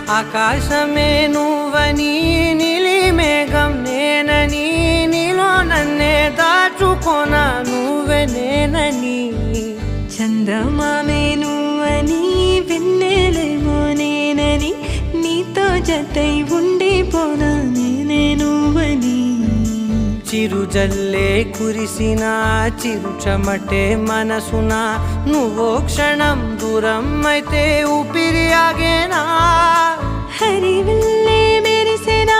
ఆకాశమే నువ్వని నీలి మేఘం నేనని నీలో నన్నే దాచుకోనా నువ్వే నేనని చందమామే నువ్వని వెన్నెలేమో నేనని నీతో జతై ఉండిపోనా నేనే నువ్వని చిరుజల్లే కురిసిన చిరు చెమటే మనసున నువ్వో క్షణం దూరం అయితే ఊపిరి ఆగేనా హరివిల్లే మెరిసెనా